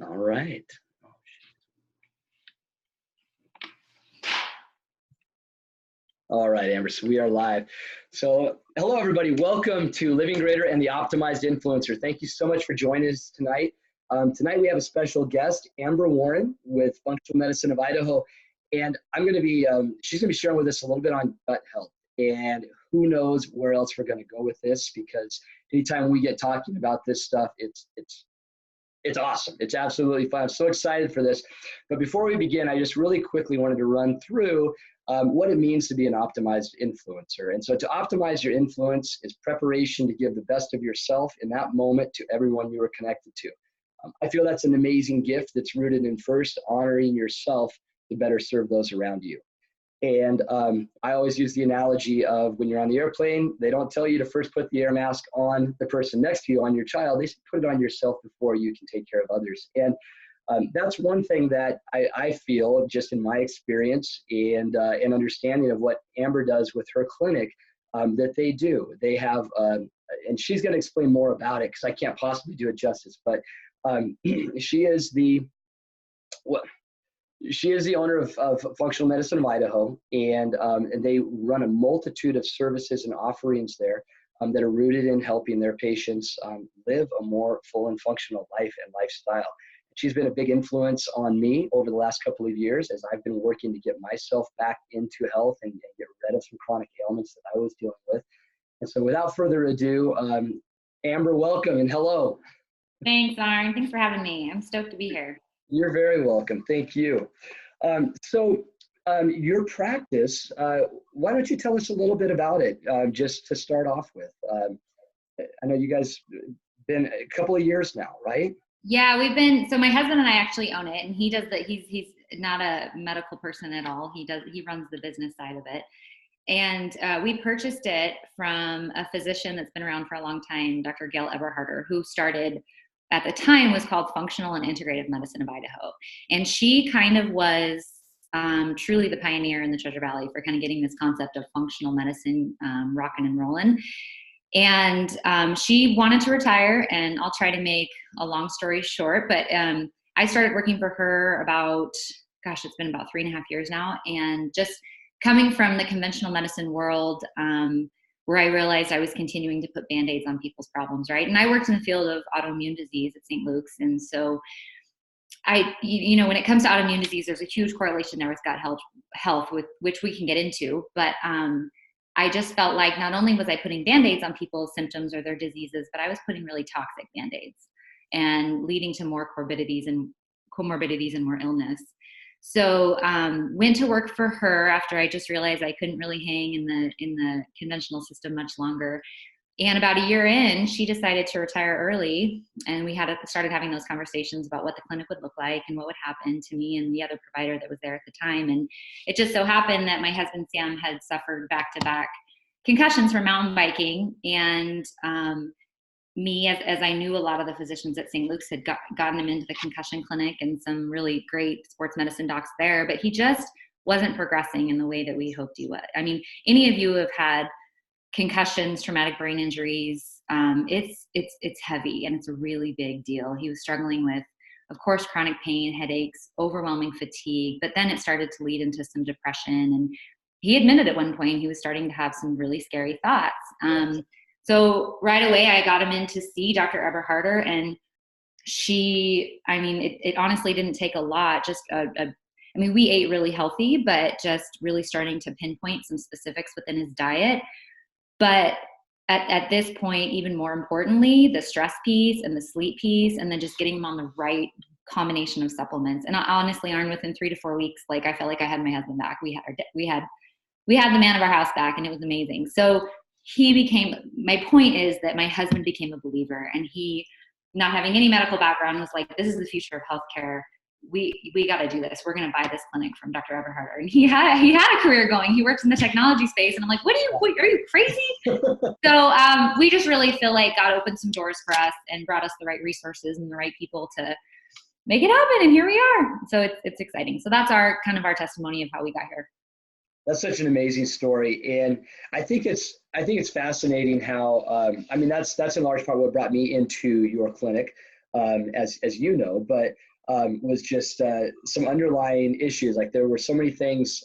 All right. All right, Amber, so we are live. So hello, everybody. Welcome to Living Greater and the Optimized Influencer. Thank you so much for joining us tonight. Tonight we have a special guest, Amber Warren with Functional Medicine of Idaho. And she's going to be sharing with us a little bit on gut health. And who knows where else we're going to go with this, because anytime we get talking about this stuff, it's awesome. It's absolutely fun. I'm so excited for this. But before we begin, I just really quickly wanted to run through what it means to be an optimized influencer. And so to optimize your influence is preparation to give the best of yourself in that moment to everyone you are connected to. I feel that's an amazing gift that's rooted in first honoring yourself to better serve those around you. And I always use the analogy of when you're on the airplane, they don't tell you to first put the air mask on the person next to you, on your child. They put it on yourself before you can take care of others. And that's one thing that I feel, just in my experience and understanding of what Amber does with her clinic, that they do. They have, and she's going to explain more about it because I can't possibly do it justice, but she is the owner of Functional Medicine of Idaho, and they run a multitude of services and offerings there that are rooted in helping their patients live a more full and functional life and lifestyle. She's been a big influence on me over the last couple of years as I've been working to get myself back into health and get rid of some chronic ailments that I was dealing with. And so without further ado, Amber, welcome and hello. Thanks, Aaron. Thanks for having me. I'm stoked to be here. You're very welcome. Thank you. Your practice, why don't you tell us a little bit about it, just to start off with? I know you guys been a couple of years now, right? Yeah, so my husband and I actually own it, and he does that. He's not a medical person at all. He runs the business side of it. And we purchased it from a physician that's been around for a long time, Dr. Gail Eberharder, who started, at the time, was called Functional and Integrative Medicine of Idaho. And she kind of was truly the pioneer in the Treasure Valley for kind of getting this concept of functional medicine rocking and rolling. And she wanted to retire, and I'll try to make a long story short, but I started working for her it's been about 3.5 years now. And just coming from the conventional medicine world, where I realized I was continuing to put Band-Aids on people's problems, right? And I worked in the field of autoimmune disease at St. Luke's. And so when it comes to autoimmune disease, there's a huge correlation there with gut health, with which we can get into. But I just felt like not only was I putting Band-Aids on people's symptoms or their diseases, but I was putting really toxic Band-Aids and leading to more comorbidities and more illness. So went to work for her after I just realized I couldn't really hang in the conventional system much longer. And about a year in, she decided to retire early, and we started having those conversations about what the clinic would look like and what would happen to me and the other provider that was there at the time. And it just so happened that my husband, Sam, had suffered back-to-back concussions from mountain biking. And me, as I knew a lot of the physicians at St. Luke's, had gotten him into the concussion clinic and some really great sports medicine docs there, but he just wasn't progressing in the way that we hoped he would. I mean, any of you who have had concussions, traumatic brain injuries, it's heavy, and it's a really big deal. He was struggling with, of course, chronic pain, headaches, overwhelming fatigue, but then it started to lead into some depression. And he admitted at one point he was starting to have some really scary thoughts. So right away, I got him in to see Dr. Eberharder, and it honestly didn't take a lot. We ate really healthy, but just really starting to pinpoint some specifics within his diet. But at this point, even more importantly, the stress piece and the sleep piece, and then just getting him on the right combination of supplements. And honestly, Aaron, within 3 to 4 weeks, I felt like I had my husband back. We had the man of our house back, and it was amazing. So my point is that my husband became a believer, and he, not having any medical background, was like, this is the future of healthcare. We got to do this. We're going to buy this clinic from Dr. Eberharder. And he had a career going. He works in the technology space. And I'm like, are you crazy? So we just really feel like God opened some doors for us and brought us the right resources and the right people to make it happen. And here we are. So it's exciting. So that's our testimony of how we got here. That's such an amazing story. And I think it's fascinating how, that's in large part what brought me into your clinic. as you know, but was just some underlying issues. Like there were so many things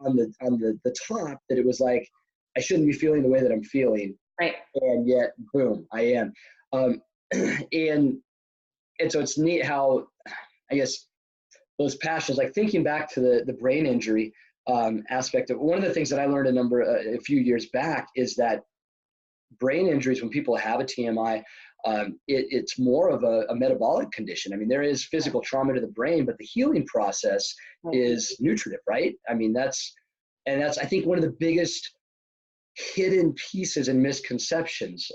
on the top that it was like, I shouldn't be feeling the way that I'm feeling. Right. And yet, boom, I am. And so it's neat how, I guess, those passions, like thinking back to the brain injury aspect of one of the things that I learned a few years back is that brain injuries, when people have a TMI, it's more of a metabolic condition. I mean, there is physical trauma to the brain, but the healing process is nutritive, right? I mean, that's I think one of the biggest hidden pieces and misconceptions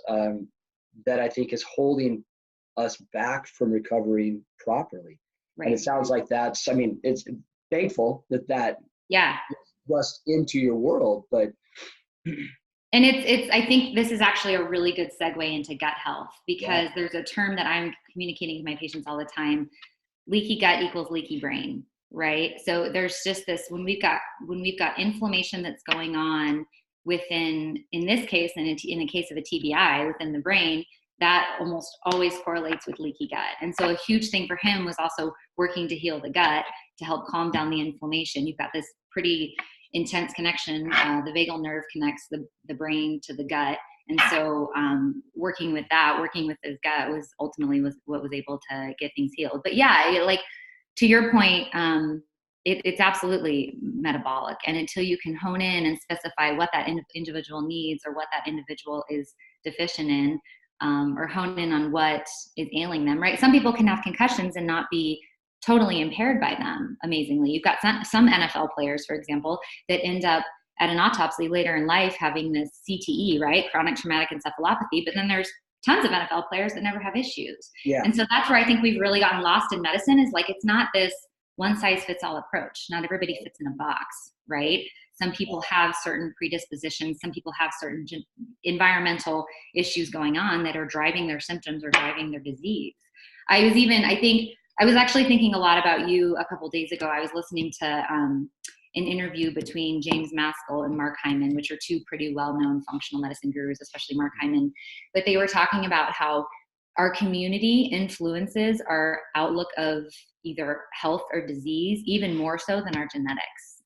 that I think is holding us back from recovering properly. Right. And it sounds like that's, I mean, it's thankful that was into your world, but. And it's, I think this is actually a really good segue into gut health, because there's a term that I'm communicating to my patients all the time. Leaky gut equals leaky brain, right? So there's just this, when we've got inflammation that's going on within, in this case, and in the case of a TBI within the brain, that almost always correlates with leaky gut. And so a huge thing for him was also working to heal the gut to help calm down the inflammation. You've got this pretty intense connection. The vagal nerve connects the brain to the gut. And so working with his gut was ultimately what was able to get things healed. But yeah, like to your point, it's absolutely metabolic. And until you can hone in and specify what that individual needs or what that individual is deficient in, or hone in on what is ailing them, right? Some people can have concussions and not be totally impaired by them, amazingly. You've got some NFL players, for example, that end up at an autopsy later in life having this CTE, right? Chronic traumatic encephalopathy. But then there's tons of NFL players that never have issues. Yeah. And so that's where I think we've really gotten lost in medicine, is like, it's not this one size fits all approach. Not everybody fits in a box, right? Some people have certain predispositions. Some people have certain environmental issues going on that are driving their symptoms or driving their disease. I was actually thinking a lot about you a couple days ago. I was listening to an interview between James Maskell and Mark Hyman, which are two pretty well-known functional medicine gurus, especially Mark Hyman. But they were talking about how our community influences our outlook of either health or disease even more so than our genetics,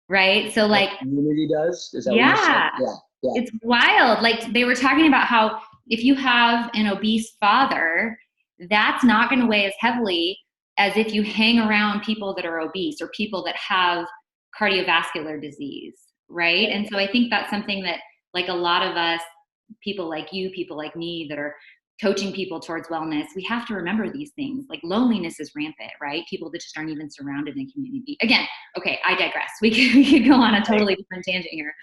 right? So like, community does? Is that yeah, what you said? Yeah. It's wild. Like they were talking about how if you have an obese father, that's not going to weigh as heavily as if you hang around people that are obese or people that have cardiovascular disease, right? And so I think that's something that, like, a lot of us, people like you, people like me that are coaching people towards wellness, we have to remember these things. Like loneliness is rampant, right? People that just aren't even surrounded in community. Again, okay, I digress. We could go on a totally different tangent here.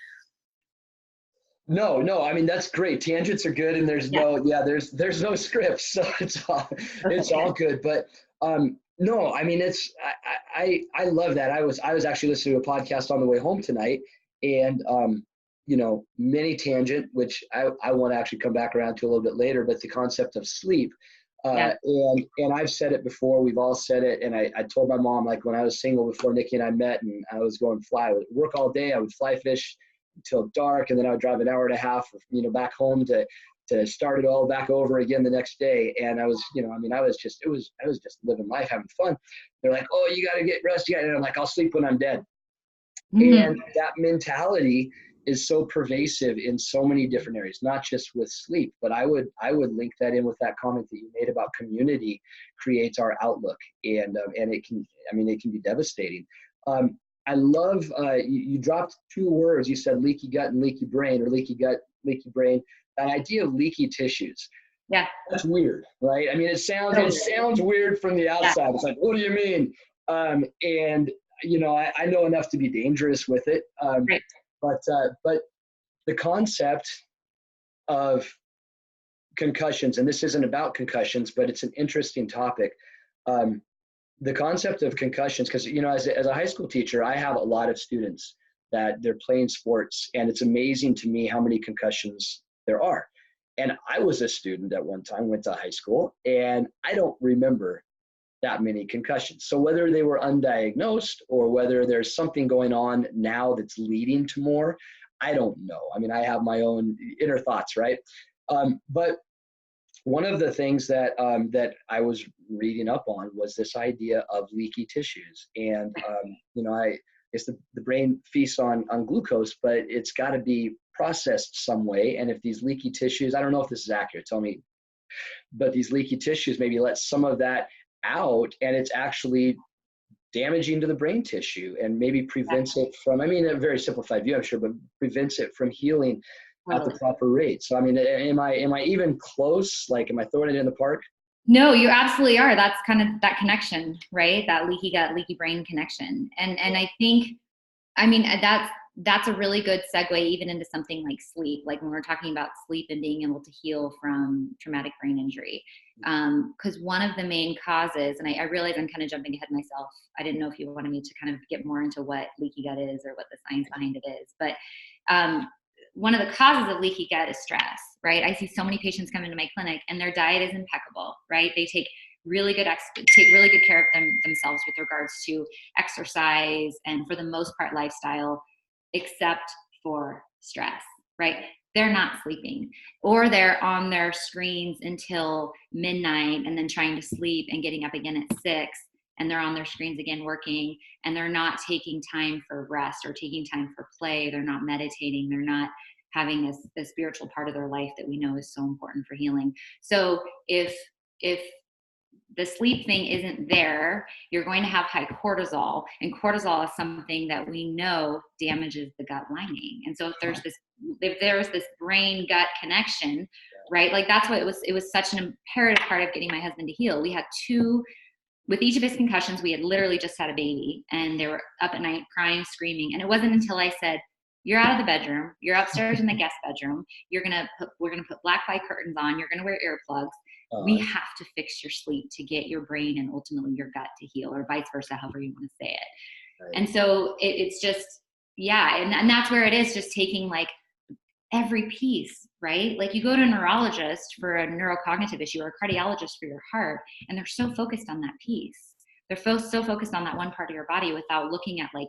No, I mean, that's great. Tangents are good, and there's no scripts, so it's all good. But no, I mean, I love that. I was actually listening to a podcast on the way home tonight, and mini tangent, which I want to actually come back around to a little bit later, but the concept of sleep. And I've said it before, we've all said it, and I told my mom, like, when I was single before Nikki and I met, and I was going fly, I would work all day, I would fly fish until dark, and then I would drive an hour and a half, back home to start it all back over again the next day. And I was, I was just living life, having fun. They're like, oh, you got to get rest. And I'm like, I'll sleep when I'm dead. Mm-hmm. And that mentality is so pervasive in so many different areas, not just with sleep, but I would link that in with that comment that you made about community creates our outlook, and it can be devastating. I love, you dropped two words. You said leaky gut and leaky brain, or leaky gut, leaky brain. That idea of leaky tissues. Yeah. That's weird, right? I mean, it sounds weird from the outside. Yeah. It's like, what do you mean? And, I know enough to be dangerous with it. Right. But the concept of concussions, and this isn't about concussions, but it's an interesting topic. The concept of concussions, because, as a high school teacher, I have a lot of students that they're playing sports, and it's amazing to me how many concussions there are. And I was a student at one time, went to high school, and I don't remember that many concussions. So whether they were undiagnosed or whether there's something going on now that's leading to more, I don't know. I mean, I have my own inner thoughts, right? But one of the things that that I was reading up on was this idea of leaky tissues, and I guess the brain feasts on glucose, but it's got to be processed some way. And if these leaky tissues, I don't know if this is accurate, tell me, but these leaky tissues maybe let some of that out, and it's actually damaging to the brain tissue, and maybe prevents it from, I mean, a very simplified view, I'm sure, but prevents it from healing at the proper rate. So, I mean, am I even close? Like, am I throwing it in the park? No, you absolutely are. That's kind of that connection, right? That leaky gut, leaky brain connection. And I think, I mean, that's a really good segue even into something like sleep, like when we're talking about sleep and being able to heal from traumatic brain injury. Because one of the main causes, and I realize I'm kind of jumping ahead myself. I didn't know if you wanted me to kind of get more into what leaky gut is or what the science behind it is. But one of the causes of leaky gut is stress, right? I see so many patients come into my clinic and their diet is impeccable, right? They take really good care of themselves with regards to exercise and, for the most part, lifestyle, except for stress, right? They're not sleeping, or they're on their screens until midnight and then trying to sleep and getting up again at 6, and they're on their screens again working, and they're not taking time for rest or taking time for play. They're not meditating. They're not having a spiritual part of their life that we know is so important for healing. So if the sleep thing isn't there, you're going to have high cortisol, and cortisol is something that we know damages the gut lining. And so if there's this brain gut connection, right? Like that's what it was such an imperative part of getting my husband to heal. We had with each of his concussions, we had literally just had a baby, and they were up at night crying, screaming. And it wasn't until I said, you're out of the bedroom, you're upstairs in the guest bedroom, we're going to put black light curtains on, you're going to wear earplugs. We have to fix your sleep to get your brain and ultimately your gut to heal, or vice versa, however you want to say it. Right. And so it's just, and that's where it is, just taking like every piece, right? Like you go to a neurologist for a neurocognitive issue, or a cardiologist for your heart, and they're so focused on that piece. They're so focused on that one part of your body without looking at like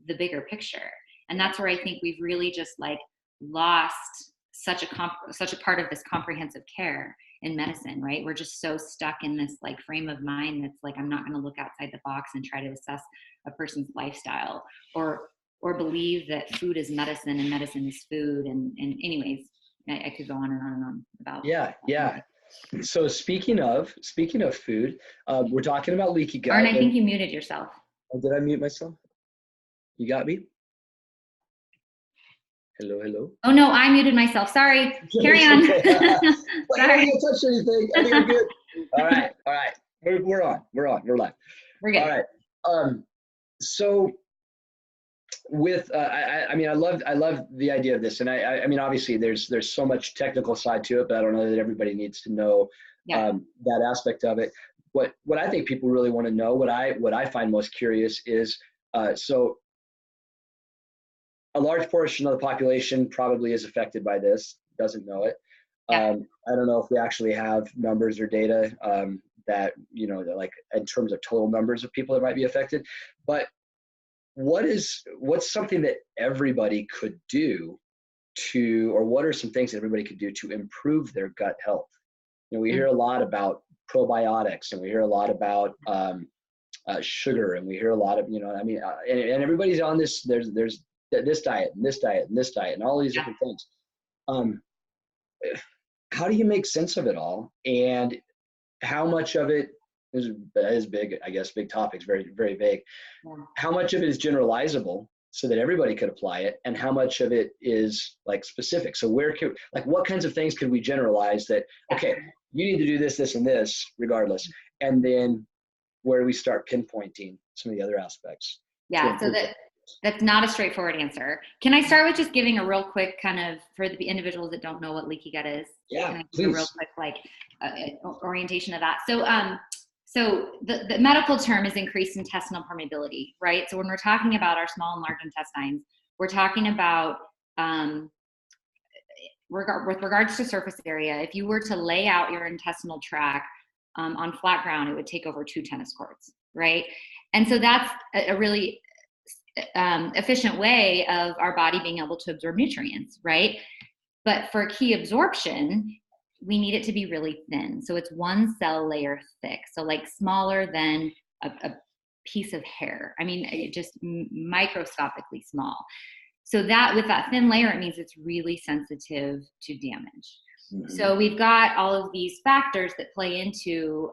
the bigger picture. And that's where I think we've really just like lost such a part of this comprehensive care in medicine, right? We're just so stuck in this like frame of mind that's like, I'm not going to look outside the box and try to assess a person's lifestyle, or believe that food is medicine and medicine is food. And anyways, I could go on and on and on about. Yeah. So speaking of food, we're talking about leaky gut. Arn, I think you muted yourself. Oh, did I mute myself? You got me? Hello. Oh no, I muted myself. Sorry. Carry on. Sorry. I don't need to touch anything. I think I'm good. All right. We're on. We're live. We're good. All right. So with I mean, I love the idea of this, and I mean, obviously there's so much technical side to it, but I don't know that everybody needs to know that aspect of it. What I think people really want to know, what I find most curious is so a large portion of the population probably is affected by this, doesn't know it. I don't know if we actually have numbers or data that, that like in terms of total numbers of people that might be affected, but what's something that everybody could do or what are some things that everybody could do to improve their gut health? We hear a lot about probiotics, and we hear a lot about sugar, and we hear a lot of, and everybody's on this, there's this diet and this diet and this diet and all these different things. How do you make sense of it all? And how much of it is big, I guess, big topics, very, very vague. How much of it is generalizable so that everybody could apply it? And how much of it is like specific? So what kinds of things could we generalize that, okay, you need to do this, this, and this regardless. And then where do we start pinpointing some of the other aspects? Yeah. So that's not a straightforward answer. Can I start with just giving a real quick kind of, for the individuals that don't know what leaky gut is? Yeah, Can I please. give a real quick orientation of that? So the medical term is increased intestinal permeability, right? So when we're talking about our small and large intestines, we're talking about with regards to surface area. If you were to lay out your intestinal tract on flat ground, it would take over 2 tennis courts, right? And so that's a really efficient way of our body being able to absorb nutrients, right? But for key absorption, we need it to be really thin. So it's one cell layer thick. So like smaller than a piece of hair. I mean, it just microscopically small. So that with that thin layer, it means it's really sensitive to damage. So we've got all of these factors that play into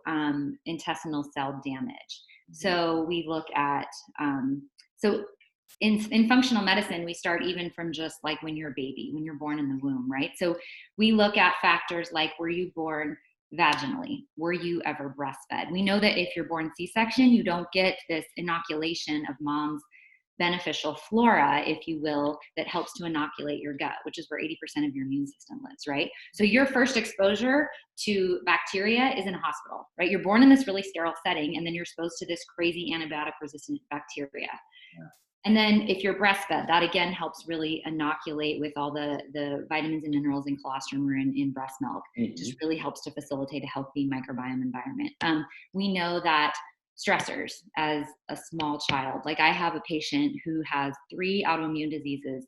intestinal cell damage. So we look at, so in functional medicine, we start even from just like when you're a baby, when you're born in the womb, right? So we look at factors like, were you born vaginally? Were you ever breastfed? We know that if you're born C-section, you don't get this inoculation of mom's beneficial flora, if you will, that helps to inoculate your gut, which is where 80% of your immune system lives, right? So your first exposure to bacteria is in a hospital, right? You're born in this really sterile setting, and then you're exposed to this crazy antibiotic resistant bacteria. Yeah. And then if you're breastfed, that again helps really inoculate with all the vitamins and minerals and colostrum are in breast milk. It just really helps to facilitate a healthy microbiome environment. We know that stressors as a small child, like I have a patient who has 3 autoimmune diseases.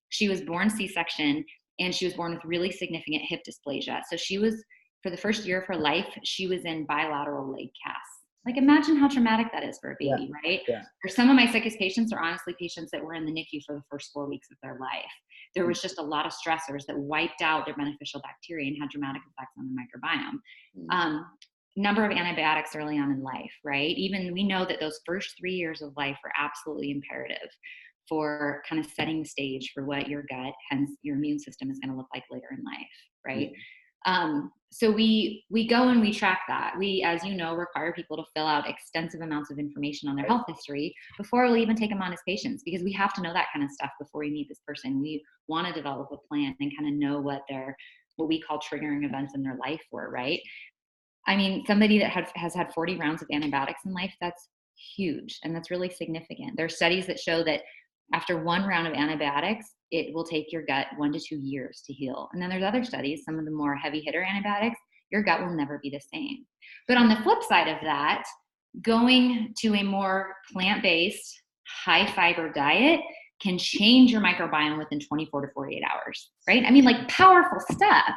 She was born C-section, and she was born with really significant hip dysplasia. So she was, for the first year of her life, she was in bilateral leg casts. Like imagine how traumatic that is for a baby, right? Yeah. For some of my sickest patients are honestly patients that were in the NICU for the first 4 weeks of their life. There was just a lot of stressors that wiped out their beneficial bacteria and had dramatic effects on the microbiome. Number of antibiotics early on in life, right? Even we know that those first 3 years of life are absolutely imperative for kind of setting the stage for what your gut, hence your immune system, is going to look like later in life, right? So we go and we track that. We, as you know, require people to fill out extensive amounts of information on their health history before we'll even take them on as patients, because we have to know that kind of stuff before we meet this person. We want to develop a plan and kind of know what we call triggering events in their life were, right? I mean, somebody that has had 40 rounds of antibiotics in life, that's huge. And that's really significant. There are studies that show that after 1 round of antibiotics, it will take your gut 1 to 2 years to heal. And then there's other studies, some of the more heavy hitter antibiotics, your gut will never be the same. But on the flip side of that, going to a more plant-based, high fiber diet can change your microbiome within 24 to 48 hours, right? I mean, like powerful stuff.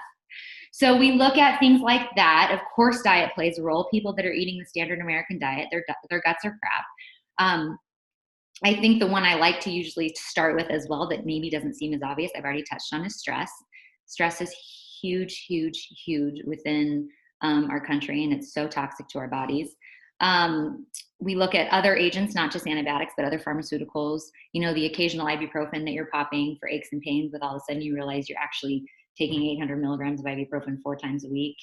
So we look at things like that. Of course, diet plays a role. People that are eating the standard American diet, their guts are crap. I think the one I like to usually start with as well that maybe doesn't seem as obvious, I've already touched on, is stress. Stress is huge, huge, huge within our country, and it's so toxic to our bodies. We look at other agents, not just antibiotics, but other pharmaceuticals. You know, the occasional ibuprofen that you're popping for aches and pains, but all of a sudden you realize you're actually taking 800 milligrams of ibuprofen 4 times a week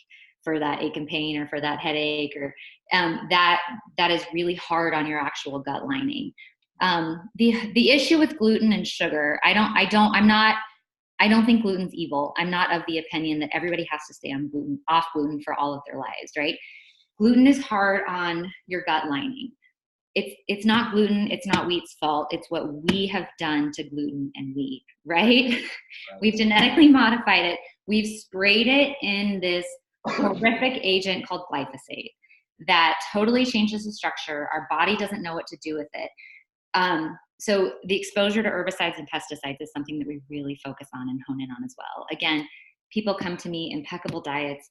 for that ache and pain or for that headache, or that is really hard on your actual gut lining. The issue with gluten and sugar, I don't think gluten's evil. I'm not of the opinion that everybody has to stay on off gluten for all of their lives, right? Gluten is hard on your gut lining. It's not gluten, it's not wheat's fault. It's what we have done to gluten and wheat, right? We've genetically modified it. We've sprayed it in this horrific agent called glyphosate that totally changes the structure. Our body doesn't know what to do with it. So the exposure to herbicides and pesticides is something that we really focus on and hone in on as well. Again, people come to me, impeccable diets,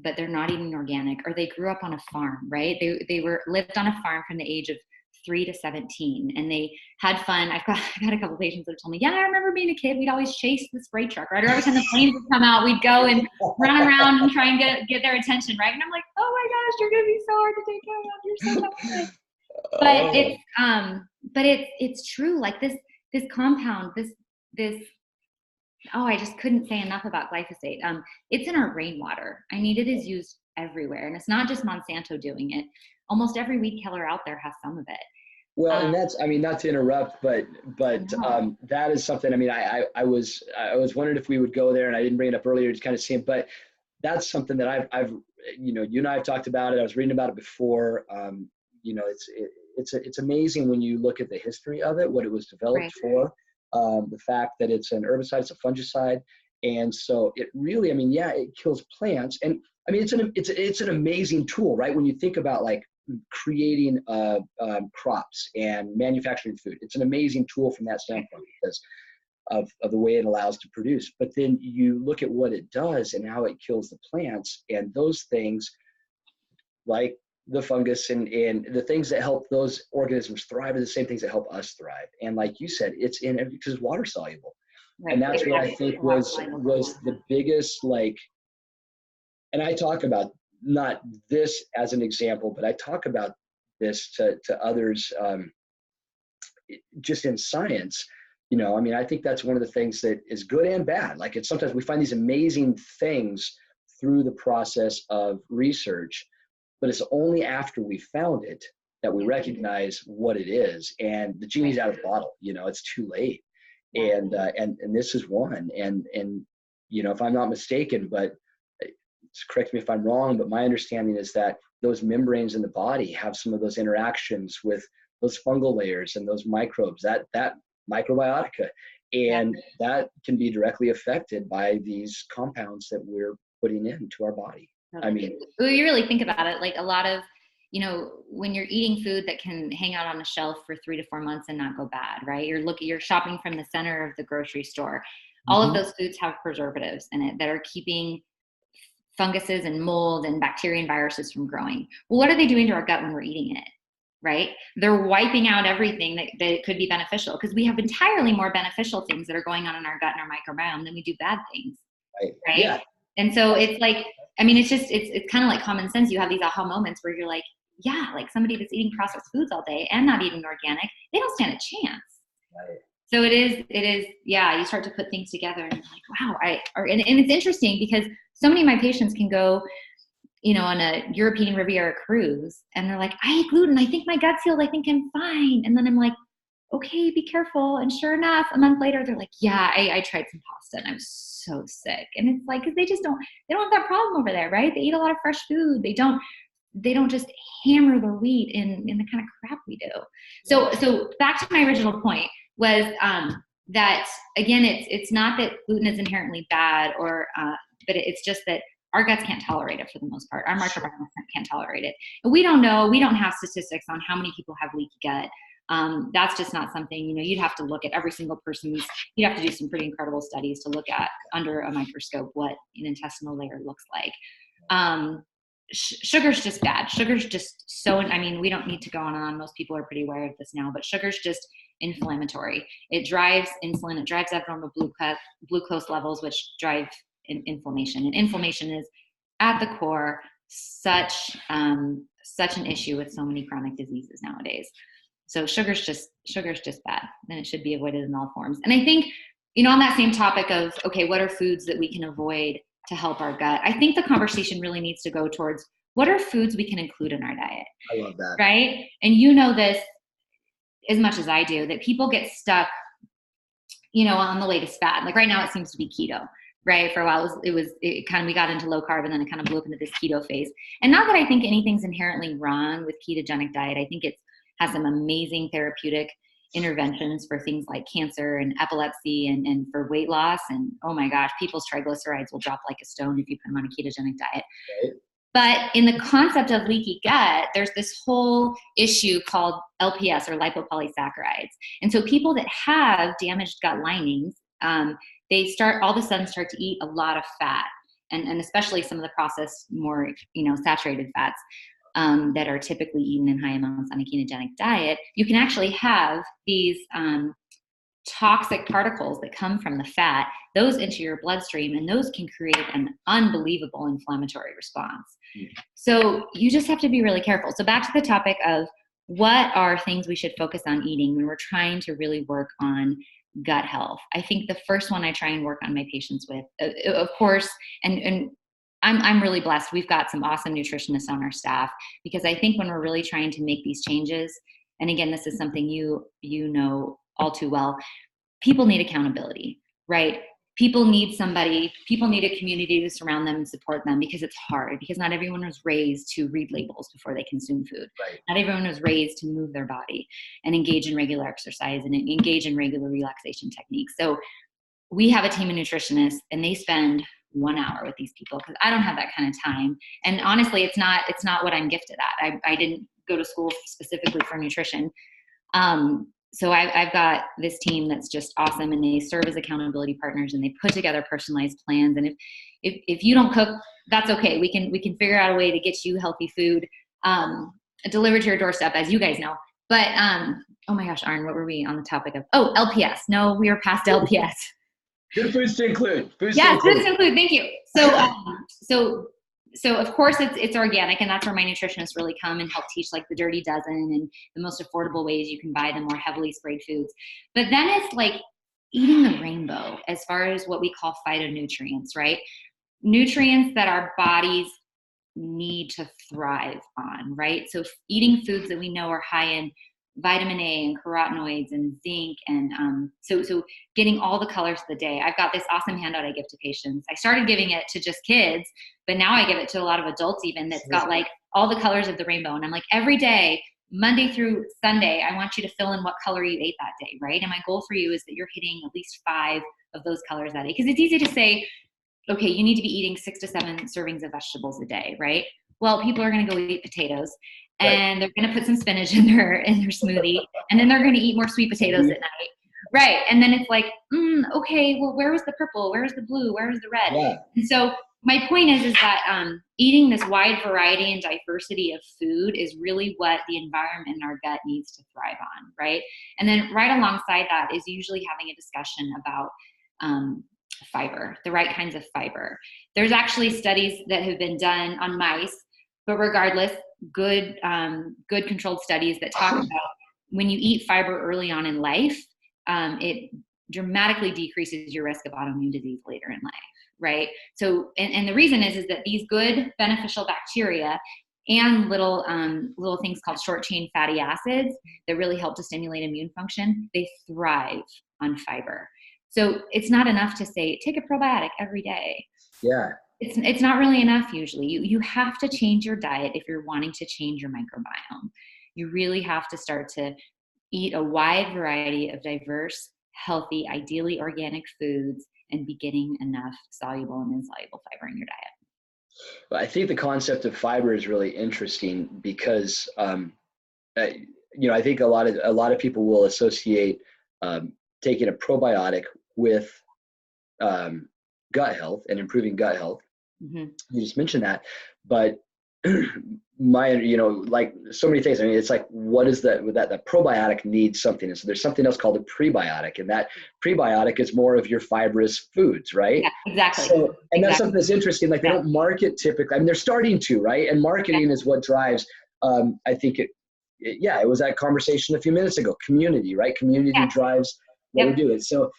but they're not eating organic, or they grew up on a farm, right? They lived on a farm from the age of 3 to 17, and they had fun. I've got a couple patients that have told me, yeah, I remember being a kid, we'd always chase the spray truck, right? Or every time the planes would come out, we'd go and run around and try and get their attention, right? And I'm like, oh my gosh, you're gonna be so hard to take care of. You're so tough. But it's true. Like this compound, I just couldn't say enough about glyphosate. It's in our rainwater. I mean, it is used everywhere, and it's not just Monsanto doing it. Almost every weed killer out there has some of it. Well, and that's, I mean, not to interrupt, but that is something, I mean, I was wondering if we would go there, and I didn't bring it up earlier to kind of see it, but that's something that I've you and I have talked about it. I was reading about it before. It's amazing when you look at the history of it, what it was developed for, the fact that it's an herbicide, it's a fungicide. And so it really, I mean, yeah, it kills plants. And I mean, it's an amazing tool, right? When you think about like creating crops and manufacturing food, it's an amazing tool from that standpoint, because of the way it allows to produce. But then you look at what it does and how it kills the plants, and those things like the fungus and the things that help those organisms thrive are the same things that help us thrive. And like you said, it's in it because it's water soluble. Right. And that's what I think was the biggest, like, and I talk about not this as an example, but I talk about this to others just in science. You know, I mean, I think that's one of the things that is good and bad. Like, it's sometimes we find these amazing things through the process of research, but it's only after we found it that we recognize what it is. And the genie's out of the bottle, you know, it's too late. And this is one. And, you know, if I'm not mistaken, but correct me if I'm wrong, but my understanding is that those membranes in the body have some of those interactions with those fungal layers and those microbes, that microbiotica, and that can be directly affected by these compounds that we're putting into our body. I mean, well, you really think about it, like a lot of, you know, when you're eating food that can hang out on a shelf for 3 to 4 months and not go bad, right? You're shopping from the center of the grocery store. All of those foods have preservatives in it that are keeping funguses and mold and bacteria and viruses from growing. Well, what are they doing to our gut when we're eating it? Right? They're wiping out everything that could be beneficial, because we have entirely more beneficial things that are going on in our gut and our microbiome than we do bad things. Right? Yeah. And so it's like, I mean, it's kind of like common sense. You have these aha moments where you're like, yeah, like somebody that's eating processed foods all day and not eating organic, they don't stand a chance. Right. So it is, yeah, you start to put things together and you're like, wow, and it's interesting because so many of my patients can go, you know, on a European Riviera cruise, and they're like, I eat gluten, I think my gut's healed, I think I'm fine. And then I'm like, okay, be careful. And sure enough, a month later, they're like, yeah, I tried some pasta and I was so sick. And it's like, because they don't have that problem over there, right? They eat a lot of fresh food. They don't just hammer their wheat in the kind of crap we do. So back to my original point was that, again, it's not that gluten is inherently bad, or but it's just that our guts can't tolerate it for the most part. Our microbiome can't tolerate it. And we don't know, we don't have statistics on how many people have leaky gut. That's just not something, you know, you'd have to look at every single person's, you'd have to do some pretty incredible studies to look at under a microscope what an intestinal layer looks like. Sugar's just bad. Sugar's just so, I mean, we don't need to go on and on. Most people are pretty aware of this now, but sugar's just inflammatory. It drives insulin, it drives abnormal glucose levels, which drive inflammation. And inflammation is at the core such an issue with so many chronic diseases nowadays. So sugar's just bad, and it should be avoided in all forms. And I think, you know, on that same topic of, okay, what are foods that we can avoid to help our gut? I think the conversation really needs to go towards what are foods we can include in our diet. I love that. Right? And you know this as much as I do, that people get stuck, you know, on the latest fad. Like right now it seems to be keto. Right. For a while, it kind of, we got into low carb, and then it kind of blew up into this keto phase. And not that I think anything's inherently wrong with ketogenic diet. I think it has some amazing therapeutic interventions for things like cancer and epilepsy and for weight loss. And oh my gosh, people's triglycerides will drop like a stone if you put them on a ketogenic diet. Right. But in the concept of leaky gut, there's this whole issue called LPS, or lipopolysaccharides. And so people that have damaged gut linings, they all of a sudden start to eat a lot of fat, and especially some of the processed, more, you know, saturated fats that are typically eaten in high amounts on a ketogenic diet. You can actually have these toxic particles that come from the fat, those into your bloodstream, and those can create an unbelievable inflammatory response. So you just have to be really careful. So back to the topic of what are things we should focus on eating when we're trying to really work on gut health. I think the first one I try and work on my patients with, of course, and I'm really blessed. We've got some awesome nutritionists on our staff, because I think when we're really trying to make these changes, and again, this is something you know all too well, people need accountability, right? People need a community to surround them and support them, because it's hard, because not everyone was raised to read labels before they consume food. Right. Not everyone was raised to move their body and engage in regular exercise and engage in regular relaxation techniques. So we have a team of nutritionists, and they spend 1 hour with these people, because I don't have that kind of time. And honestly, it's not what I'm gifted at. I didn't go to school specifically for nutrition. so I've got this team that's just awesome, and they serve as accountability partners, and they put together personalized plans. And if you don't cook, that's okay. We can figure out a way to get you healthy food delivered to your doorstep, as you guys know. But oh my gosh, Arn, what were we on the topic of? Oh, LPS. No, we are past LPS. Good foods to include. Foods to include. Thank you. So of course it's organic, and that's where my nutritionists really come and help teach like the dirty dozen and the most affordable ways you can buy the more heavily sprayed foods. But then it's like eating the rainbow as far as what we call phytonutrients, right? Nutrients that our bodies need to thrive on, right? So eating foods that we know are high in vitamin A and carotenoids and zinc, and so getting all the colors of the day. I've got this awesome handout I give to patients. I started giving it to just kids, but now I give it to a lot of adults even, that's got like all the colors of the rainbow. And I'm like, every day, Monday through Sunday, I want you to fill in what color you ate that day, right? And my goal for you is that you're hitting at least 5 of those colors that day. Because it's easy to say, okay, you need to be eating 6 to 7 servings of vegetables a day, right? Well, people are going to go eat potatoes, and they're going to put some spinach in their smoothie, and then they're going to eat more sweet potatoes at night, right? And then it's like, okay, well, where was the purple? Where is the blue? Where is the red? Yeah. And so my point is that eating this wide variety and diversity of food is really what the environment in our gut needs to thrive on, right? And then right alongside that is usually having a discussion about fiber, the right kinds of fiber. There's actually studies that have been done on mice, but regardless, good controlled studies that talk about when you eat fiber early on in life, it dramatically decreases your risk of autoimmune disease later in life, right? So, and the reason is that these good beneficial bacteria and little things called short chain fatty acids that really help to stimulate immune function, they thrive on fiber. So it's not enough to say, take a probiotic every day. Yeah. It's not really enough usually. You have to change your diet if you're wanting to change your microbiome. You really have to start to eat a wide variety of diverse, healthy, ideally organic foods, and be getting enough soluble and insoluble fiber in your diet. I think the concept of fiber is really interesting because, I think a lot of people will associate taking a probiotic with gut health and improving gut health. Mm-hmm. You just mentioned that, but like so many things. I mean, it's like, what is that? The probiotic needs something, and so there's something else called a prebiotic, and that prebiotic is more of your fibrous foods, right? Yeah, exactly. So, and that's something that's interesting. Like they don't market typically. I mean, they're starting to, right? And marketing is what drives. I think it was that conversation a few minutes ago. Community, right? Community drives what we do. And so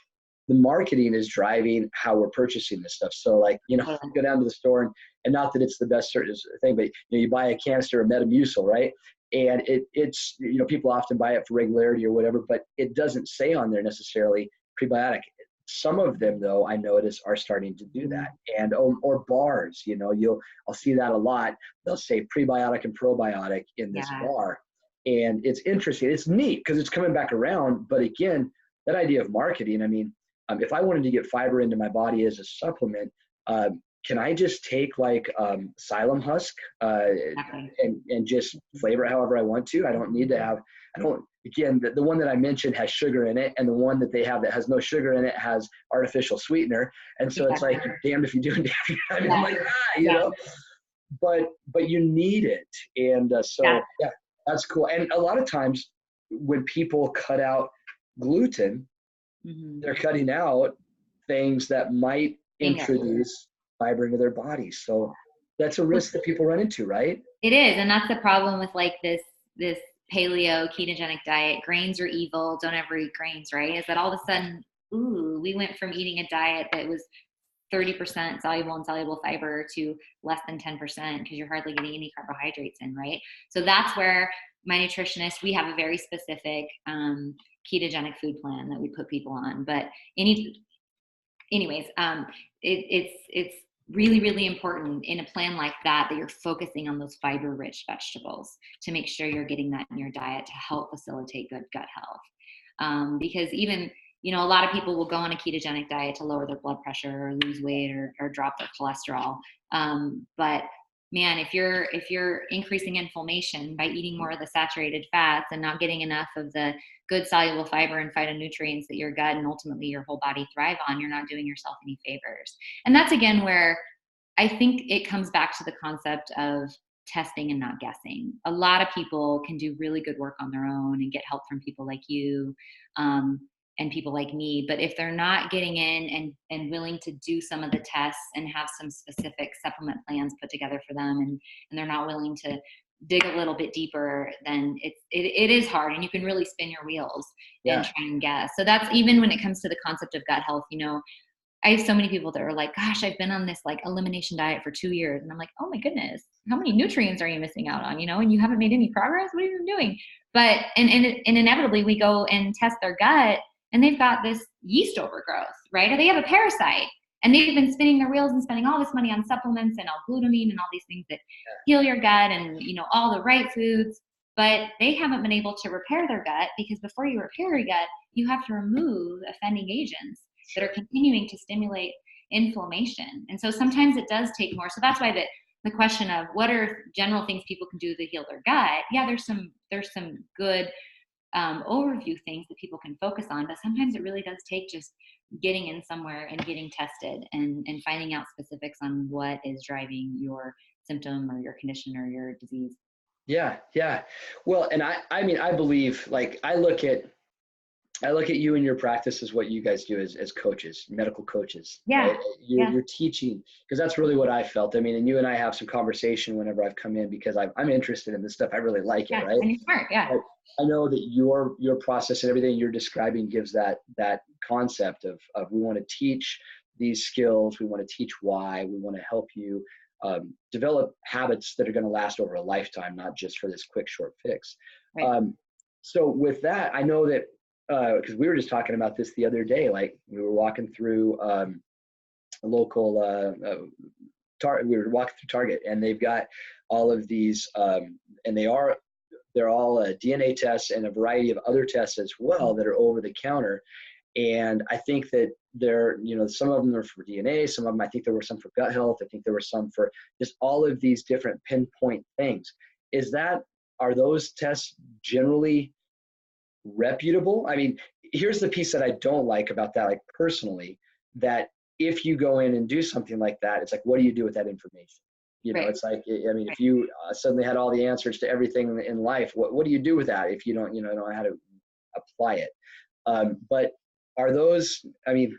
the marketing is driving how we're purchasing this stuff. So like, you go down to the store and not that it's the best thing, but you buy a canister of Metamucil, right? And it's people often buy it for regularity or whatever, but it doesn't say on there necessarily prebiotic. Some of them though, I notice are starting to do that. And or bars, I'll see that a lot. They'll say prebiotic and probiotic in this bar. And it's interesting. It's neat because it's coming back around. But again, that idea of marketing, I mean, if I wanted to get fiber into my body as a supplement, can I just take like psyllium husk and just flavor it however I want to? I don't need to have, again, the one that I mentioned has sugar in it, and the one that they have that has no sugar in it has artificial sweetener. And so it's like, damned if you do and damned if you don't. I mean, I'm like, know, but you need it. And that's cool. And a lot of times when people cut out gluten, they're cutting out things that might introduce fiber into their bodies. So that's a risk that people run into, right? It is. And that's the problem with like this paleo ketogenic diet. Grains are evil. Don't ever eat grains, right? Is that all of a sudden, we went from eating a diet that was 30% soluble and soluble fiber to less than 10% because you're hardly getting any carbohydrates in, right? So that's where my nutritionist, we have a very specific ketogenic food plan that we put people on. But anyways, it's really, really important in a plan like that you're focusing on those fiber-rich vegetables to make sure you're getting that in your diet to help facilitate good gut health. Because even, a lot of people will go on a ketogenic diet to lower their blood pressure or lose weight or drop their cholesterol. But man, if you're increasing inflammation by eating more of the saturated fats and not getting enough of the good soluble fiber and phytonutrients that your gut and ultimately your whole body thrive on, you're not doing yourself any favors. And that's again where I think it comes back to the concept of testing and not guessing. A lot of people can do really good work on their own and get help from people like you, and people like me. But if they're not getting in and willing to do some of the tests and have some specific supplement plans put together for them, and they're not willing to dig a little bit deeper, then it is hard, and you can really spin your wheels and try and guess. So that's even when it comes to the concept of gut health. I have so many people that are like, gosh, I've been on this like elimination diet for 2 years. And I'm like, oh my goodness, how many nutrients are you missing out on? And you haven't made any progress. What are you doing? But, and inevitably we go and test their gut and they've got this yeast overgrowth, right? Or they have a parasite and they've been spinning their wheels and spending all this money on supplements and L-glutamine and all these things that heal your gut and, all the right foods, but they haven't been able to repair their gut, because before you repair your gut, you have to remove offending agents that are continuing to stimulate inflammation. And so sometimes it does take more. So that's why the question of what are general things people can do to heal their gut. Yeah, there's some good overview things that people can focus on, but sometimes it really does take just getting in somewhere and getting tested and finding out specifics on what is driving your symptom or your condition or your disease. Yeah. Well, and I believe, like, I look at you and your practice as what you guys do as coaches, medical coaches. Yeah. Right? You're teaching, because that's really what I felt. And you and I have some conversation whenever I've come in, because I'm interested in this stuff. I really like it, right? And you're smart, yeah. But I know that your process and everything you're describing gives that concept of we want to teach these skills. We want to teach why. We want to help you develop habits that are going to last over a lifetime, not just for this quick, short fix. Right. So with that, I know that, because we were just talking about this the other day, like we were walking through a local we were walking through Target, and they've got all of these and they're all DNA tests and a variety of other tests as well that are over the counter. And I think that some of them are for DNA, some of them, I think there were some for gut health, I think there were some for just all of these different pinpoint things. Are those tests generally reputable? I mean, here's the piece that I don't like about that, like personally, that if you go in and do something like that, it's like, what do you do with that information? Right. It's like, I mean, if you suddenly had all the answers to everything in life, what do you do with that if you don't know how to apply it? But are those, I mean,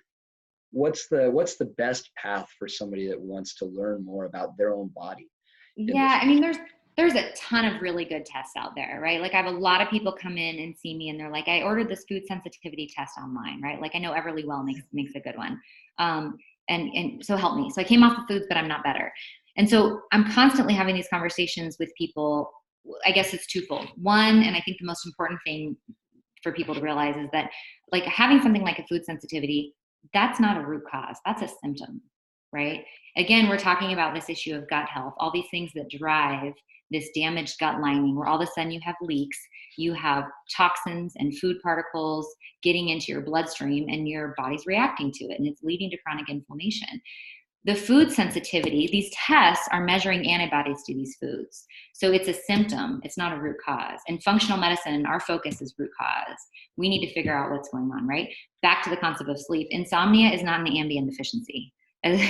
what's the best path for somebody that wants to learn more about their own body? Yeah, I mean, there's a ton of really good tests out there, right? Like I have a lot of people come in and see me and they're like, I ordered this food sensitivity test online, right? Like I know Everly makes a good one. And so help me. So I came off the foods, but I'm not better. And so I'm constantly having these conversations with people. I guess it's twofold. One, and I think the most important thing for people to realize is that like having something like a food sensitivity, that's not a root cause. That's a symptom, right? Again, we're talking about this issue of gut health, all these things that drive this damaged gut lining, where all of a sudden you have leaks, you have toxins and food particles getting into your bloodstream and your body's reacting to it, and it's leading to chronic inflammation. The food sensitivity, these tests are measuring antibodies to these foods. So it's a symptom, it's not a root cause. In functional medicine, our focus is root cause. We need to figure out what's going on, right? Back to the concept of sleep. Insomnia is not an ambien deficiency,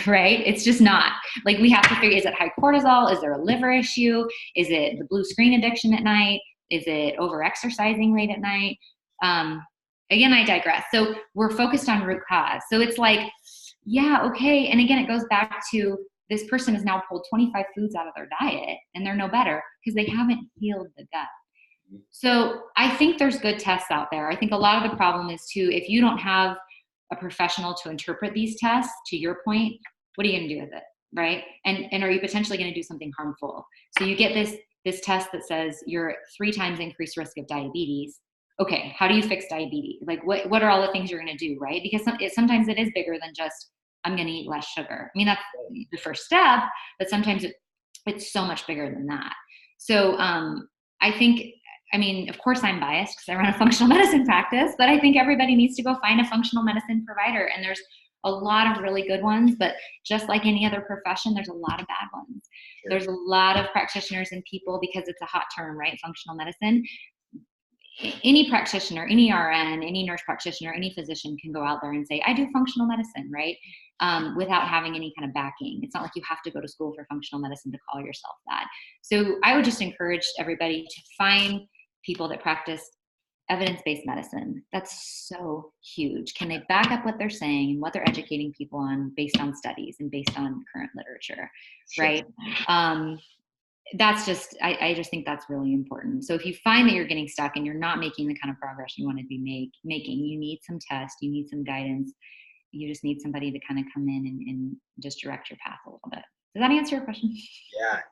right? It's just not. Like we have to figure, is it high cortisol? Is there a liver issue? Is it the blue screen addiction at night? Is it over-exercising late at night? Again, I digress. So we're focused on root cause. So it's like, yeah, okay. And again, it goes back to this person has now pulled 25 foods out of their diet and they're no better because they haven't healed the gut. So I think there's good tests out there. I think a lot of the problem is too, if you don't have a professional to interpret these tests, to your point, what are you going to do with it? Right. And are you potentially going to do something harmful? So you get this test that says you're 3 times increased risk of diabetes. Okay. How do you fix diabetes? Like what are all the things you're going to do? Right. Because sometimes it is bigger than just, I'm going to eat less sugar. I mean, that's the first step, but sometimes it's so much bigger than that. So I think, I mean, of course I'm biased because I run a functional medicine practice, but I think everybody needs to go find a functional medicine provider. And there's a lot of really good ones, but just like any other profession, there's a lot of bad ones. Sure. There's a lot of practitioners and people, because it's a hot term, right? Functional medicine. Any practitioner, any RN, any nurse practitioner, any physician can go out there and say, I do functional medicine, right? Without having any kind of backing. It's not like you have to go to school for functional medicine to call yourself that. So I would just encourage everybody to find people that practice evidence-based medicine. That's so huge. Can they back up what they're saying and what they're educating people on based on studies and based on current literature, Sure. right? That's just, I just think that's really important. So if you find that you're getting stuck and you're not making the kind of progress you want to be making, you need some tests, you need some guidance, you just need somebody to kind of come in and just direct your path a little bit. Does that answer your question?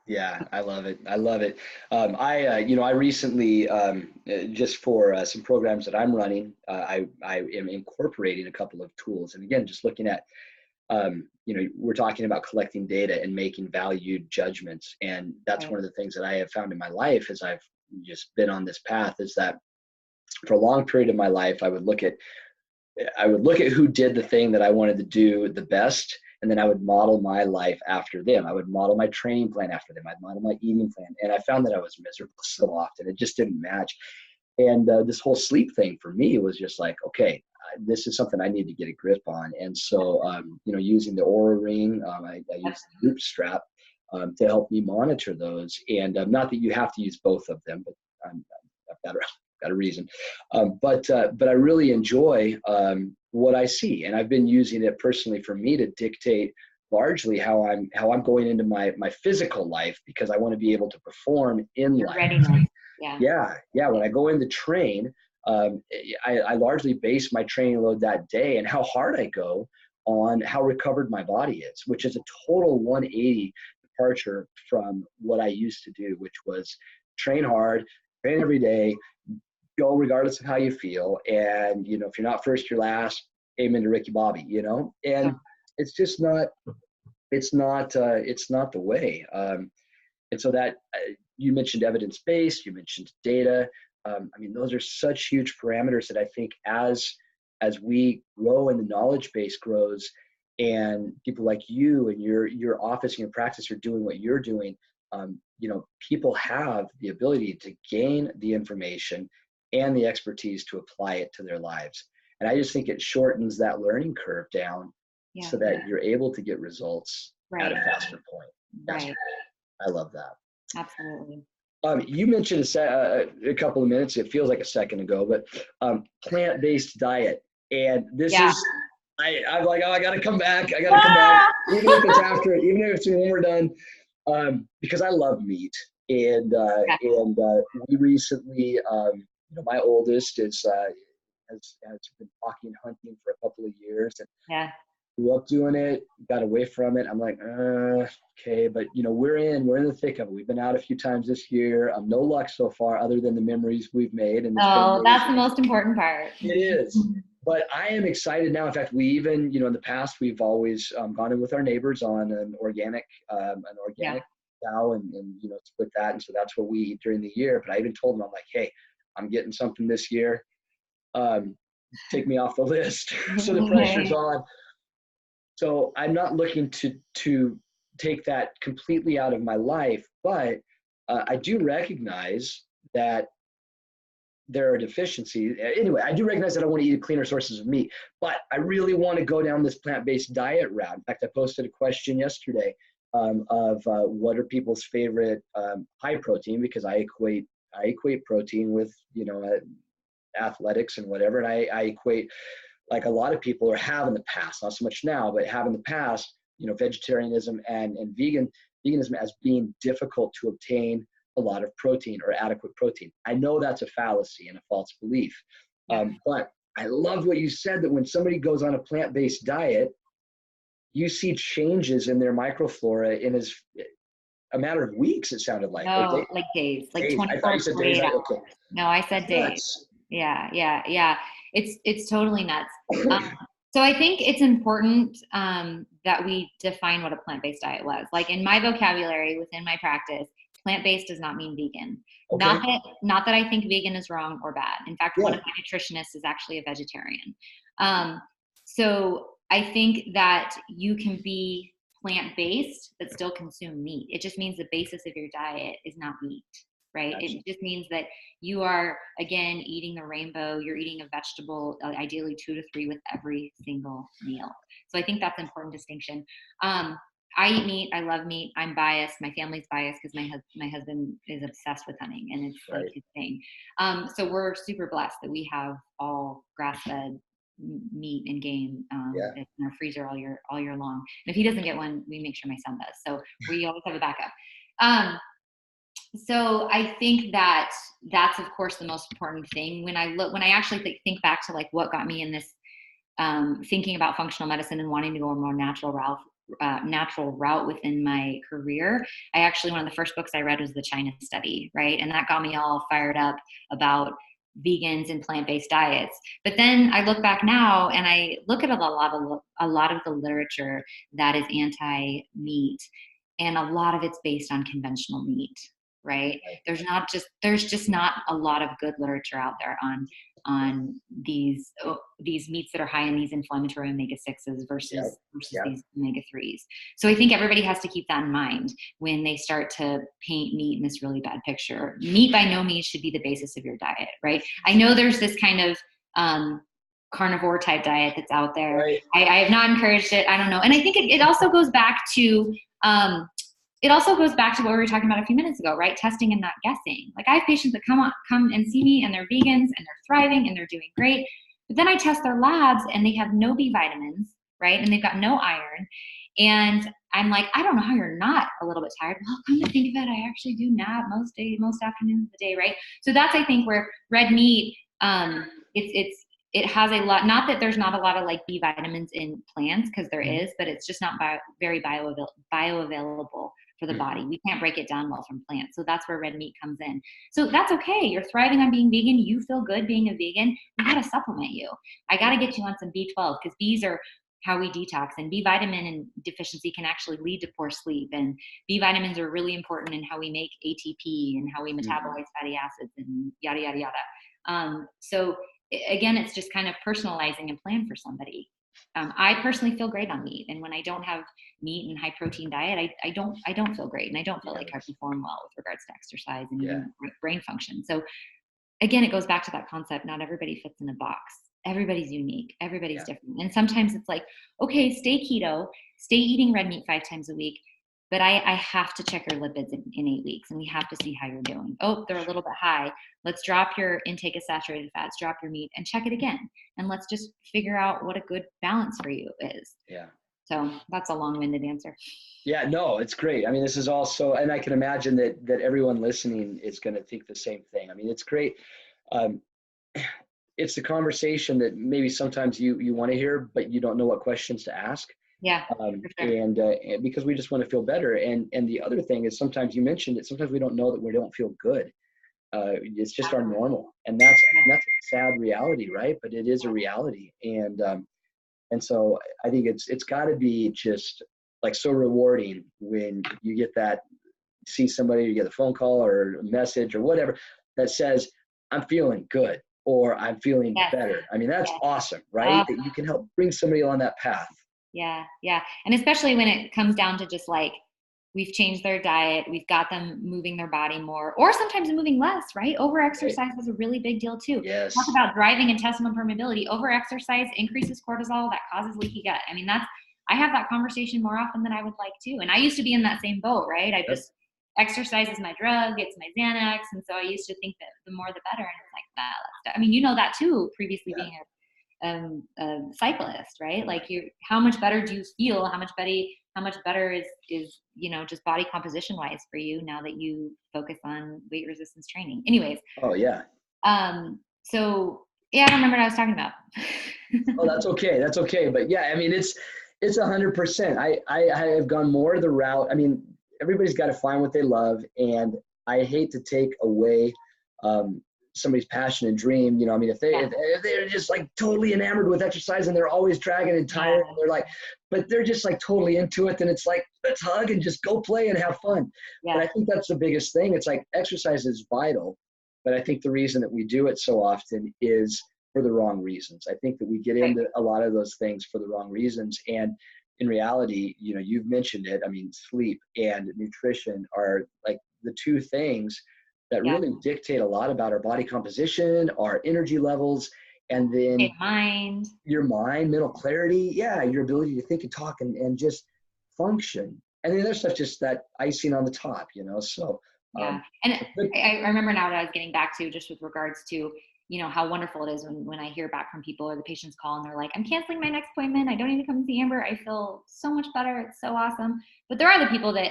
Yeah, I love it. I love it. I recently, just for some programs that I'm running, I am incorporating a couple of tools. And again, just looking at, we're talking about collecting data and making valued judgments. And that's one of the things that I have found in my life as I've just been on this path, is that for a long period of my life, I would look at who did the thing that I wanted to do the best, and then I would model my life after them. I would model my training plan after them. I'd model my eating plan. And I found that I was miserable so often. It just didn't match. And this whole sleep thing for me was just like, okay, this is something I need to get a grip on. And so, using the Aura Ring, I use the Loop Strap to help me monitor those. And not that you have to use both of them, but I've got a reason. But I really enjoy what I see, and I've been using it personally for me to dictate largely how I'm going into my physical life, because I want to be able to perform in life. Readiness. Yeah. When I go in to train, I largely base my training load that day and how hard I go on how recovered my body is, which is a total 180 departure from what I used to do, which was train hard, train every day, go regardless of how you feel. And, if you're not first, you're last, amen to Ricky Bobby, and it's just not, it's not the way. And so that you mentioned evidence-based, you mentioned data. Those are such huge parameters that I think as we grow and the knowledge base grows, and people like you and your office and your practice are doing what you're doing, people have the ability to gain the information and the expertise to apply it to their lives. And I just think it shortens that learning curve down so that you're able to get results at a faster point. That's great. I love that. Absolutely. You mentioned a couple of minutes, it feels like a second ago, but plant-based diet. And this is, I'm like, oh, I got to come back. Even if it's after, even if it's when we're done, because I love meat. And we recently, my oldest has been talking hunting for a couple of years, and grew up doing it, got away from it. I'm like, okay, but we're in the thick of it. We've been out a few times this year. No luck so far, other than the memories we've made. And that's the most important part. It is. But I am excited now. In fact, we even, in the past, we've always gone in with our neighbors on an organic cow and split that. And so that's what we eat during the year. But I even told them, I'm like, hey, I'm getting something this year. Take me off the list. So the pressure's on. So I'm not looking to take that completely out of my life, but I do recognize that there are deficiencies. Anyway, I do recognize that I want to eat cleaner sources of meat, but I really want to go down this plant-based diet route. In fact, I posted a question yesterday of what are people's favorite high protein, because I equate protein with, athletics and whatever. And I equate, like a lot of people have in the past, not so much now, but have in the past, vegetarianism and veganism as being difficult to obtain a lot of protein or adequate protein. I know that's a fallacy and a false belief. But I love what you said, that when somebody goes on a plant-based diet, you see changes in their microflora in a matter of weeks, it sounded like. No, like days, like 24 to 48 hours. Okay. No, I said days. Yeah. It's totally nuts. So I think it's important that we define what a plant-based diet was. Like in my vocabulary within my practice, plant-based does not mean vegan. Okay. Not that I think vegan is wrong or bad. In fact, one of my nutritionists is actually a vegetarian. So I think that you can be plant-based but still consume meat. It just means the basis of your diet is not meat, right? Gotcha. It just means that you are, again, eating the rainbow. You're eating a vegetable, ideally 2 to 3 with every single meal. So I think that's an important distinction. I eat meat. I love meat. I'm biased. My family's biased because my husband is obsessed with hunting, and it's like his thing. So we're super blessed that we have all grass-fed meat and game in our freezer all year long. And if he doesn't get one, we make sure my son does. So we always have a backup. So I think that that's of course the most important thing. When I actually think back to like what got me in this thinking about functional medicine and wanting to go a more natural route within my career, one of the first books I read was the China study, right? And that got me all fired up about vegans and plant-based diets. But then I look back now and I look at a lot of the literature that is anti-meat, and a lot of it's based on conventional meat, right? There's just not a lot of good literature out there on these meats that are high in these inflammatory omega-6s versus these omega-3s. So I think everybody has to keep that in mind when they start to paint meat in this really bad picture. Meat by no means should be the basis of your diet, right? I know there's this kind of carnivore type diet that's out there. Right. I have not encouraged it. I don't know. And I think it also goes back to what we were talking about a few minutes ago, right? Testing and not guessing. Like I have patients that come and see me and they're vegans and they're thriving and they're doing great. But then I test their labs and they have no B vitamins, right? And they've got no iron. And I'm like, I don't know how you're not a little bit tired. Well, come to think of it, I actually do nap most afternoons of the day, right? So that's, I think, where red meat, it has a lot, not that there's not a lot of like B vitamins in plants, because there is, but it's just not very bioavailable for the body. We can't break it down well from plants. So that's where red meat comes in. So that's okay. You're thriving on being vegan. You feel good being a vegan. We got to supplement you. I got to get you on some B12, because B's are how we detox, and B vitamin and deficiency can actually lead to poor sleep. And B vitamins are really important in how we make ATP and how we metabolize fatty acids and yada, yada, yada. So again, it's just kind of personalizing a plan for somebody. I personally feel great on meat, and when I don't have meat and high protein diet, I don't feel great, and I don't feel like I perform well with regards to exercise and even brain function. So again, it goes back to that concept. Not everybody fits in a box. Everybody's unique. Everybody's different. And sometimes it's like, okay, stay keto, stay eating red meat 5 times a week, but I have to check your lipids in 8 weeks, and we have to see how you're doing. Oh, they're a little bit high. Let's drop your intake of saturated fats, drop your meat, and check it again. And let's just figure out what a good balance for you is. Yeah. So that's a long-winded answer. Yeah, no, it's great. I mean, this is also, and I can imagine that everyone listening is going to think the same thing. I mean, it's great. It's the conversation that maybe sometimes you want to hear, but you don't know what questions to ask. Yeah. For sure. And because we just want to feel better. And the other thing is, sometimes you mentioned it, sometimes we don't know that we don't feel good. It's just our normal. And that's a sad reality, right? But it is a reality. And so I think it's got to be just like so rewarding when you get that, see somebody, you get a phone call or a message or whatever that says, I'm feeling good, or I'm feeling better. I mean, that's awesome, right? That you can help bring somebody on that path. Yeah. Yeah. And especially when it comes down to just like, we've changed their diet, we've got them moving their body more, or sometimes moving less, right? Over-exercise is a really big deal too. Yes. Talk about driving intestinal permeability. Over-exercise increases cortisol, that causes leaky gut. I mean, I have that conversation more often than I would like to. And I used to be in that same boat, right? Exercise is my drug, it's my Xanax. And so I used to think that the more the better. And it's like, I mean, you know that too, previously being a cyclist, right? Like how much better do you feel? How much better is, just body composition wise for you now that you focus on weight resistance training? Anyways. Oh yeah. So yeah, I don't remember what I was talking about. Oh, that's okay. That's okay. But yeah, I mean, it's 100%. I have gone more the route. I mean, everybody's got to find what they love. And I hate to take away, somebody's passion and dream, I mean, if they're just like totally enamored with exercise and they're always dragging and tired and they're like, but they're just like totally into it, then it's like, let's hug and just go play and have fun. But I think that's the biggest thing. It's like exercise is vital, but I think the reason that we do it so often is for the wrong reasons. I think that we get into a lot of those things for the wrong reasons. And in reality, you know, you've mentioned it. I mean, sleep and nutrition are like the two things that Yeah. really dictate a lot about our body composition, our energy levels, and then mind, your mind, mental clarity. Yeah, your ability to think and talk and just function. And then there's stuff just that icing on the top, you know. So yeah. And I remember now what I was getting back to, just with regards to, you know, how wonderful it is when I hear back from people or the patients call and they're like, I'm canceling my next appointment. I don't need to come see Amber. I feel so much better. It's so awesome. But there are the people that,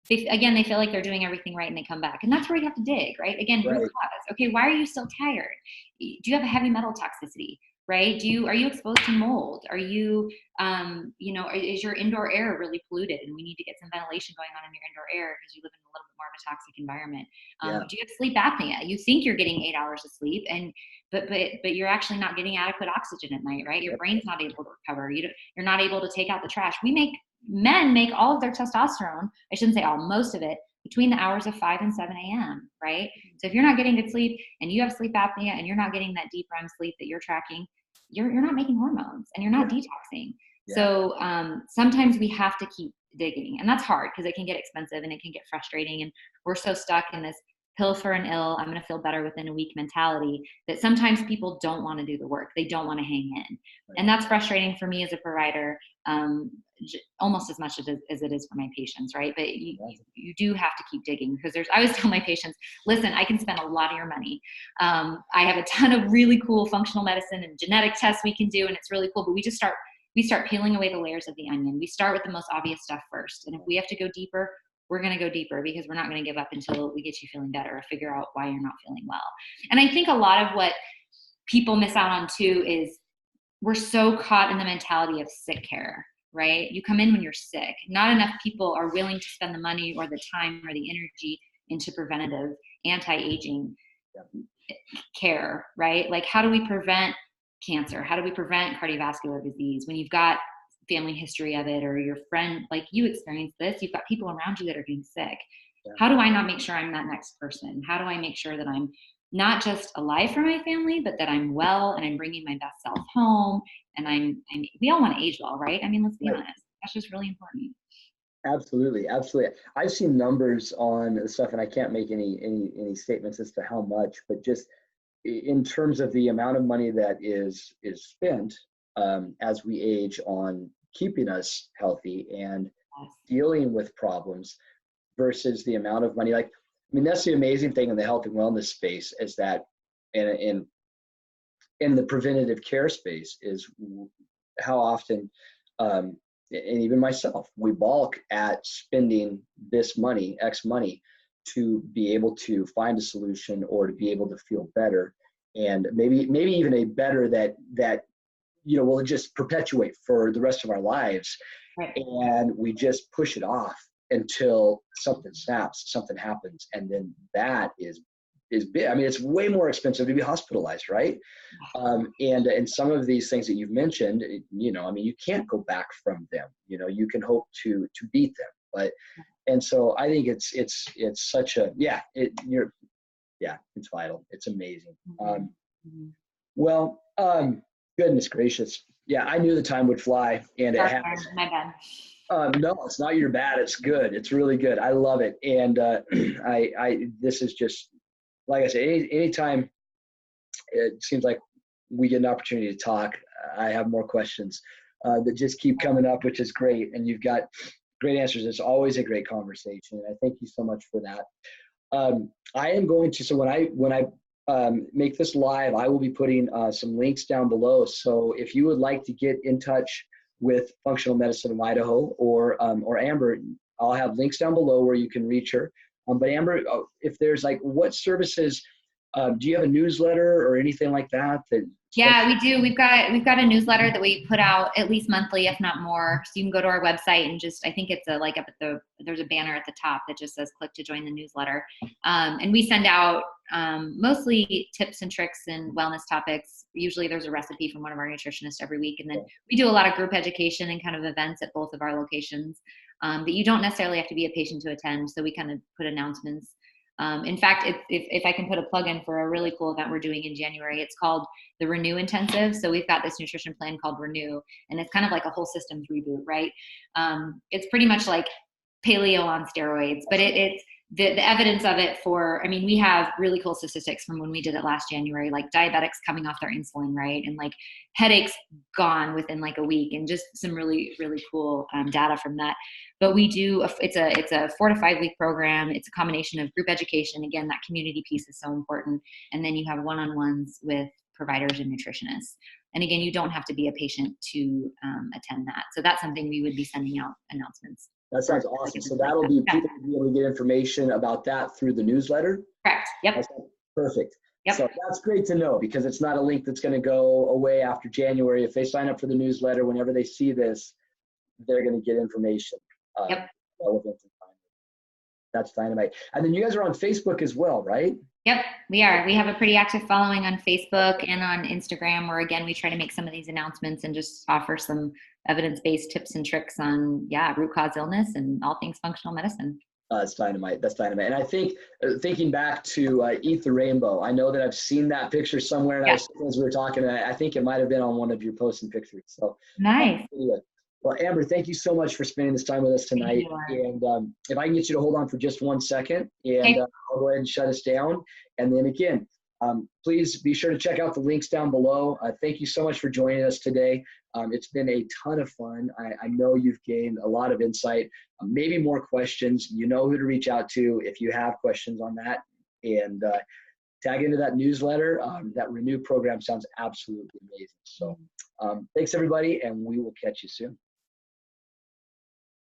they feel like they're doing everything right and they come back. And that's where you have to dig, right? Again, root cause. Okay, why are you still tired? Do you have a heavy metal toxicity? Right? Are you exposed to mold? Are you, is your indoor air really polluted? And we need to get some ventilation going on in your indoor air because you live in a little bit more of a toxic environment. Do you have sleep apnea? You think you're getting 8 hours of sleep, but you're actually not getting adequate oxygen at night, right? Your brain's not able to recover. You're not able to take out the trash. Men make all of their testosterone, I shouldn't say all, most of it, between the hours of 5 and 7 a.m., right? So if you're not getting good sleep and you have sleep apnea and you're not getting that deep REM sleep that you're tracking, you're not making hormones and you're not detoxing. Yeah. So sometimes we have to keep digging, and that's hard because it can get expensive and it can get frustrating. And we're so stuck in this pill for an ill, I'm going to feel better within a week mentality that sometimes people don't want to do the work. They don't want to hang in. Right. And that's frustrating for me as a provider, almost as much as it is for my patients, right? But you do have to keep digging, because I always tell my patients, listen, I can spend a lot of your money. I have a ton of really cool functional medicine and genetic tests we can do, and it's really cool, but we start peeling away the layers of the onion. We start with the most obvious stuff first. And if we have to go deeper, we're going to go deeper, because we're not going to give up until we get you feeling better or figure out why you're not feeling well. And I think a lot of what people miss out on too is we're so caught in the mentality of sick care, right? You come in when you're sick. Not enough people are willing to spend the money or the time or the energy into preventative anti-aging care, right? Like, how do we prevent cancer? How do we prevent cardiovascular disease when you've got family history of it, or your friend, like you experienced this, you've got people around you that are getting sick. Yeah. How do I not make sure I'm that next person? How do I make sure that I'm not just alive for my family, but that I'm well and I'm bringing my best self home? And we all want to age well, right? I mean, let's be honest. That's just really important. Absolutely. Absolutely. I've seen numbers on the stuff, and I can't make any statements as to how much, but just in terms of the amount of money that is spent as we age on keeping us healthy and dealing with problems versus the amount of money. Like, I mean, that's the amazing thing in the health and wellness space, is that in the preventative care space is how often, and even myself, we balk at spending this money, X money, to be able to find a solution or to be able to feel better, and maybe even a better that will just perpetuate for the rest of our lives. Right. And we just push it off until something snaps, something happens, and then that is big. I mean, it's way more expensive to be hospitalized, right? And some of these things that you've mentioned, I mean, you can't go back from them. You can hope to beat them, but. And so I think it's such a, it's vital. It's amazing. Goodness gracious. Yeah, I knew the time would fly, and it has. My bad. No, it's not your bad. It's good. It's really good. I love it. And this is just, like I said, anytime it seems like we get an opportunity to talk, I have more questions that just keep coming up, which is great. And you've got great answers. It's always a great conversation. And I thank you so much for that. I am going to, so when I make this live, I will be putting some links down below. So if you would like to get in touch with Functional Medicine of Idaho or Amber, I'll have links down below where you can reach her. But Amber, if there's what services, do you have a newsletter or anything like that? Yeah, we do. We've got a newsletter that we put out at least monthly, if not more. So you can go to our website and I think it's up at there's a banner at the top that just says click to join the newsletter. And we send out mostly tips and tricks and wellness topics. Usually there's a recipe from one of our nutritionists every week. And then we do a lot of group education and kind of events at both of our locations that you don't necessarily have to be a patient to attend. So we kind of put announcements In fact, if I can put a plug in for a really cool event we're doing in January, it's called the Renew Intensive. So we've got this nutrition plan called Renew, and it's kind of like a whole systems reboot, right? It's pretty much like paleo on steroids, but it's the evidence of it for, I mean, we have really cool statistics from when we did it last January, like diabetics coming off their insulin, right? And like headaches gone within like a week, and just some really, really cool data from that. But we do, it's a 4 to 5 week program. It's a combination of group education. Again, that community piece is so important. And then you have one-on-ones with providers and nutritionists. And again, you don't have to be a patient to attend that. So that's something we would be sending out announcements. That sounds awesome. So that'll be, people will be able to get information about that through the newsletter? Correct. Yep. That's perfect. Yep. So that's great to know, because it's not a link that's going to go away after January. If they sign up for the newsletter, whenever they see this, they're going to get information. Yep. Relevant and timely. That's dynamite. And then you guys are on Facebook as well, right? Yep, we are. We have a pretty active following on Facebook and on Instagram, where again, we try to make some of these announcements and just offer some evidence-based tips and tricks on, root cause illness and all things functional medicine. That's dynamite. That's dynamite. And I think, thinking back to Eat the Rainbow, I know that I've seen that picture somewhere, and as we were talking, I think it might have been on one of your posts and pictures. So nice. Well, Amber, thank you so much for spending this time with us tonight. And if I can get you to hold on for just 1 second, and I'll go ahead and shut us down. And then again, please be sure to check out the links down below. Thank you so much for joining us today. It's been a ton of fun. I know you've gained a lot of insight, maybe more questions. You know who to reach out to if you have questions on that. And tag into that newsletter. That Renew program sounds absolutely amazing. So thanks, everybody, and we will catch you soon.